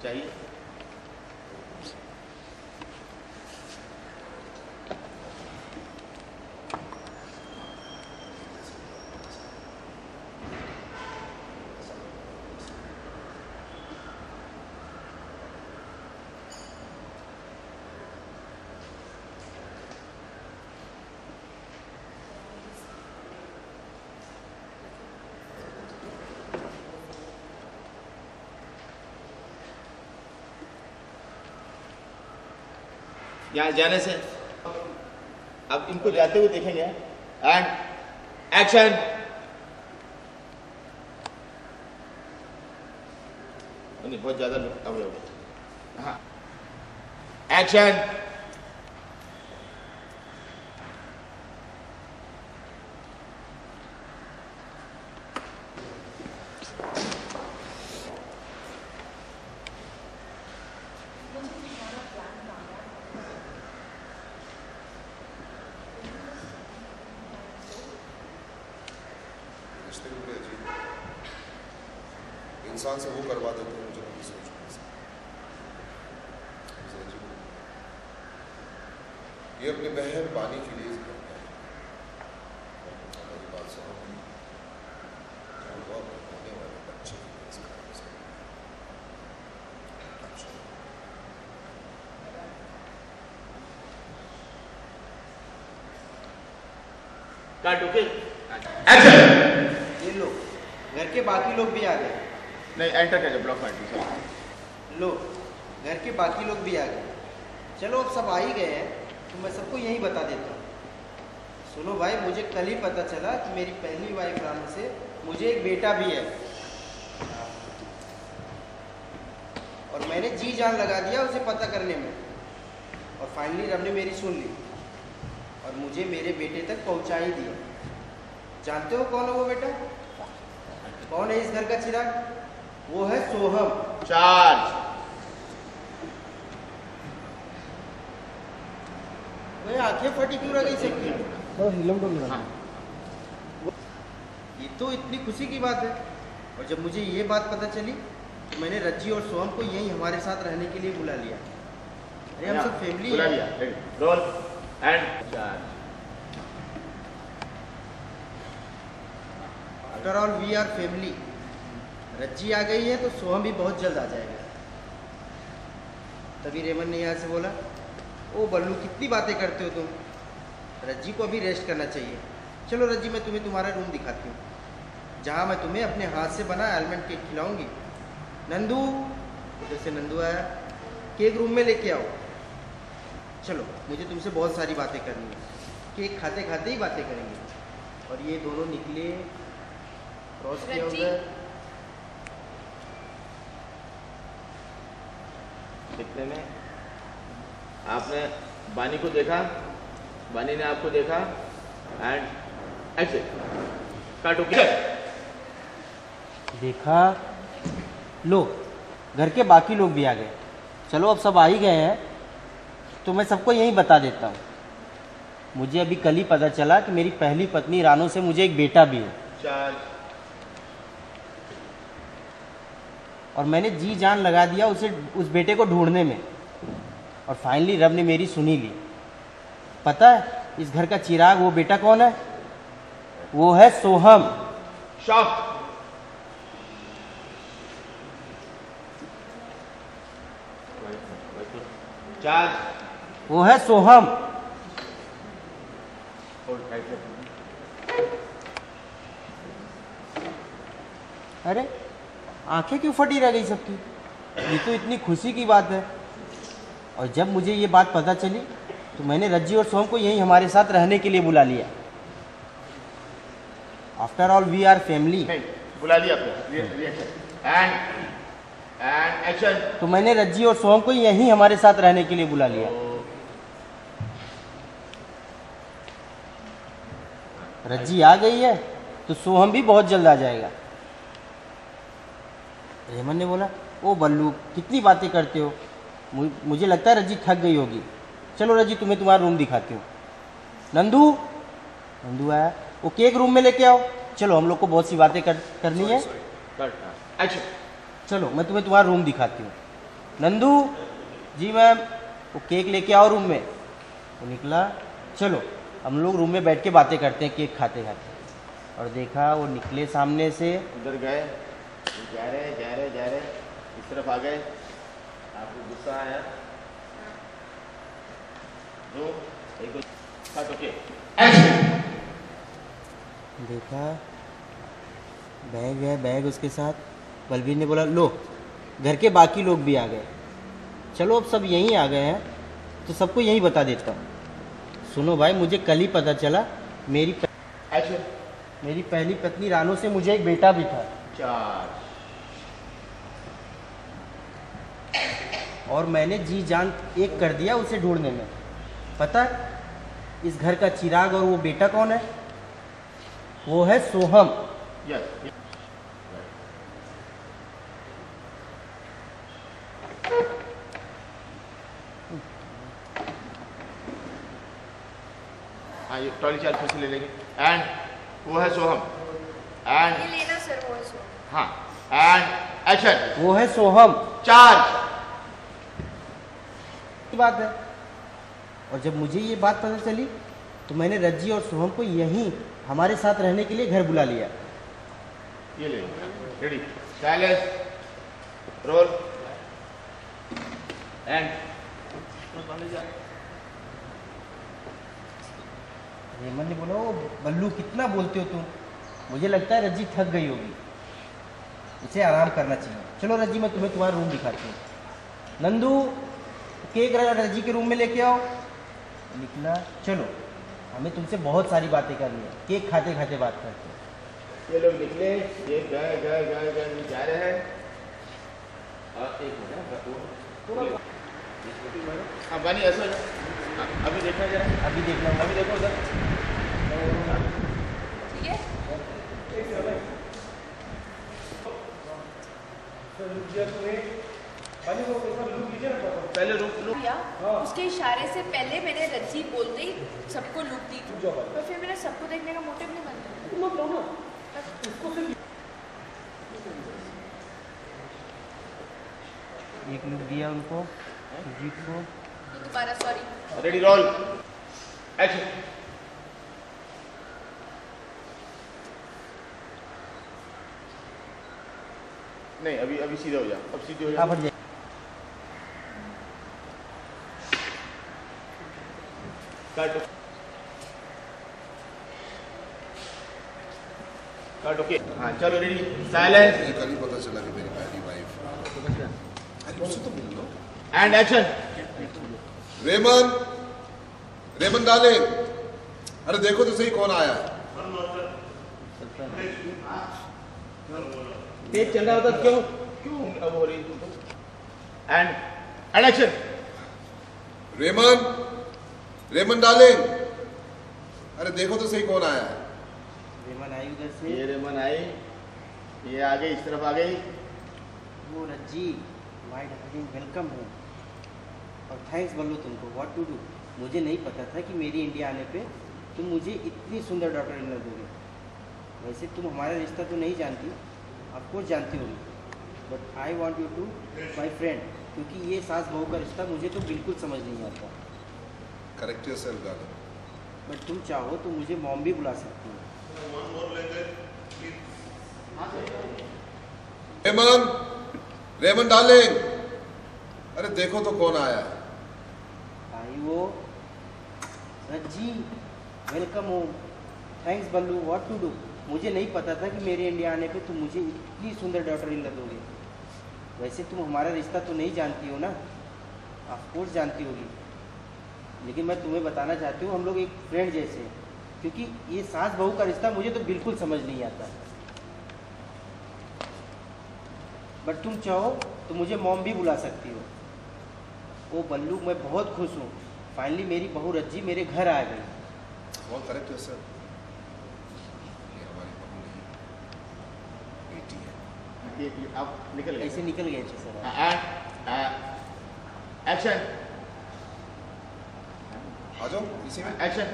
चाहिए। यहाँ जाने से अब इनको जाते हुए देखेंगे एंड एक्शन। नहीं बहुत ज्यादा अवरे हो गए। हाँ एक्शन। इंसान से वो करवा देते हैं जो नहीं सोच ये अपनी बहन पानी के लिए करता है। हमारी बात सुनो, होने वाले बच्चे काट ओके एक्शन। ये लो घर के बाकी लोग भी आ गए। नहीं एंटर कर ब्लॉक पार्टी। लो घर के बाकी लोग भी आ गए। चलो अब सब आ ही गए हैं तो मैं सबको यही बता देता हूँ। सुनो भाई, मुझे कल ही पता चला कि मेरी पहली वाइफ रानू से मुझे एक बेटा भी है और मैंने जी जान लगा दिया उसे पता करने में और फाइनली रब ने मेरी सुन ली और मुझे मेरे बेटे तक पहुंचा ही दिया। जानते हो कौन है वो बेटा? कौन है इस घर का चिराग? वो है सोहम। चार्ज। भाई आंखें फटी क्यों रह गई सबकी? हाँ। ये तो इतनी खुशी की बात है। और जब मुझे ये बात पता चली तो मैंने रज्जी और सोहम को यहीं हमारे साथ रहने के लिए बुला लिया। अरे हम सब फैमिली बुला लिया। Roll and charge. After all we are family. Rajji आ गई है तो सोहम भी बहुत जल्द आ जाएगा। तभी रेमन ने यहाँ से बोला, ओ बल्लू कितनी बातें करते हो तुम, रज्जी को अभी रेस्ट करना चाहिए। चलो रज्जी, मैं तुम्हें तुम्हारा रूम दिखाती हूँ जहाँ मैं तुम्हें अपने हाथ से बना आलमंड केक खिलाऊंगी। नंदू, जैसे नंदू आया, केक रूम में लेके आओ। चलो मुझे तुमसे बहुत सारी बातें करनी है। केक खाते खाते ही बातें करेंगे। और ये दोनों निकले, क्रॉस किया उधर। दिखने में आपने बानी को देखा, बानी ने आपको देखा एंड ऐसे काटो क्या देखा। लो घर के बाकी लोग भी आ गए। चलो अब सब आ ही गए हैं तो मैं सबको यही बता देता हूँ। मुझे अभी कल ही पता चला कि मेरी पहली पत्नी रानू से मुझे एक बेटा भी है चार्ज। और मैंने जी जान लगा दिया उस बेटे को ढूंढने में और फाइनली रब ने मेरी सुनी ली। पता है इस घर का चिराग वो बेटा कौन है? वो है सोहम। शॉक। चार्ज। वो है सोहम। अरे आंखें क्यों फटी रह गई सबकी? ये तो इतनी खुशी की बात है। और जब मुझे ये बात पता चली तो मैंने रज्जी और सोहम को यहीं हमारे साथ रहने के लिए बुला लिया। After all we are family. बुला लिया एंड एक्शन। तो मैंने रज्जी और सोहम को यहीं हमारे साथ रहने के लिए बुला लिया। रज्जी आ गई है तो सोहम भी बहुत जल्द आ जाएगा। रेमन ने बोला, ओ बल्लू कितनी बातें करते हो, मुझे लगता है रज्जी थक गई होगी। चलो रज्जी तुम्हें तुम्हारा रूम दिखाती हूँ। नंदू आया, वो केक रूम में लेके आओ। चलो हम लोग को बहुत सी बातें करनी है। एक्शन। चलो मैं तुम्हें तुम्हारा रूम दिखाती हूँ। नंदू जी मैम, वो केक लेके आओ रूम में। वो निकला, चलो हम लोग रूम में बैठ के बातें करते हैं केक खाते खाते। और देखा वो निकले सामने से, उधर गए, जा रहे इस तरफ आ गए, आपको गुस्सा आया जो एक काट ओके एक्शन। देखा बैग है, बैग उसके साथ। बलबीर ने बोला लो, घर के बाकी लोग भी आ गए, चलो अब सब यहीं आ गए हैं तो सबको यहीं बता देता हूँ। सुनो भाई, मुझे कल ही पता चला मेरी पहली पत्नी रानू से मुझे एक बेटा भी था। 4 और मैंने जी जान एक कर दिया उसे ढूंढने में। पता है इस घर का चिराग और वो बेटा कौन है? वो है सोहम। यस हाँ, ये ट्रॉली चार्ज फिर से ले लेंगे। एंड वो है सोहम। एंड ये लेना सर, वो है सो। हाँ, एंड एक्शन। वो है सोहम। चार्ज की बात है। और जब मुझे ये बात पता चली तो मैंने रज्जी और सोहम को यहीं हमारे साथ रहने के लिए घर बुला लिया। ये ले, ready, silence, roll and Raman ने बोला ओ बल्लू कितना बोलते हो तुम, मुझे लगता है रज्जी थक गई होगी, इसे आराम करना चाहिए। चलो रज्जी मैं तुम्हें तुम्हारा रूम दिखाती हूँ। नंदू केक रज्जी के रूम में लेके आओ। निकला, चलो हमें तुमसे बहुत सारी बातें करनी है, केक खाते खाते बात करते हैं। ये लोग निकले, ये गए जा रहे हैं। और एक मिनट हाँ बानी ऐसा हाँ, अभी देखना जरा, अभी देखना, अभी देखो उधर। ठीक है। पहले रुक भैया, उसके इशारे से पहले मैंने रज्जी बोलते ही सबको लुक दी, तो फिर मेरा सबको देखने का मोटिव नहीं बनता। एक लुक दिया उनको, सुजीत को। दोबारा सॉरी। Ready, roll action. नहीं अभी अभी सीधे हो जा, अब सीधे हो जा। बढ़ जाए। काट ओके हाँ चलो रेडी, साइलेंस मुझे कल ही पता चला कि मेरी पहली वाइफ। अरे उससे तो मिल लो। And action. रेमन डार्लिंग, अरे देखो तो सही कौन आया है। तेज चल रहा होता क्यों क्यों अब हो रही तुमको। And action. रेमन डार्लिंग, अरे देखो तो सही कौन आया है। रेमन आई उधर से। ये रेमन आई, ये आ गई, इस तरफ आ गई। वो रज्जी, माय डार्लिंग वेलकम होम। और थैंक्स बल्लू तुमको, व्हाट टू डू। मुझे नहीं पता था कि मेरी इंडिया आने पे तुम मुझे इतनी सुंदर डॉटर इन लॉ दोगे। वैसे तुम हमारा रिश्ता तो नहीं जानती, ऑफकोर्स जानती होगी, but I want you to my friend, क्योंकि ये सास बहू का रिश्ता मुझे तो बिल्कुल समझ नहीं आता। Correct yourself darling. बट तुम चाहो तो मुझे मॉम भी बुला सकती हो। रेमन डार्लिंग, अरे देखो तो कौन आया है। आई वो Rajji, welcome home. Thanks Ballu, what to do. मुझे नहीं पता था कि मेरे इंडिया आने पे तुम मुझे इतनी सुंदर डॉटर इन लॉ दोगे। वैसे तुम हमारा रिश्ता तो नहीं जानती हो ना, ऑफकोर्स जानती होगी, लेकिन मैं तुम्हें बताना चाहती हूँ हम लोग एक फ्रेंड जैसे हैं, क्योंकि ये सास बहू का रिश्ता मुझे तो बिल्कुल समझ नहीं आता। बट तुम चाहो तो मुझे मॉम भी बुला सकती हो। ओ बल्लू, मैं बहुत खुश हूँ, फाइनली मेरी बहू रज्जी मेरे घर आ गई। बहुत करेक्ट योरसेल्फ। ये हमारी बहू नहीं, बेटी है। ये अब निकल गए। ऐसे निकल गए थे सर। And action. आ जाओ इसी में। एक्शन।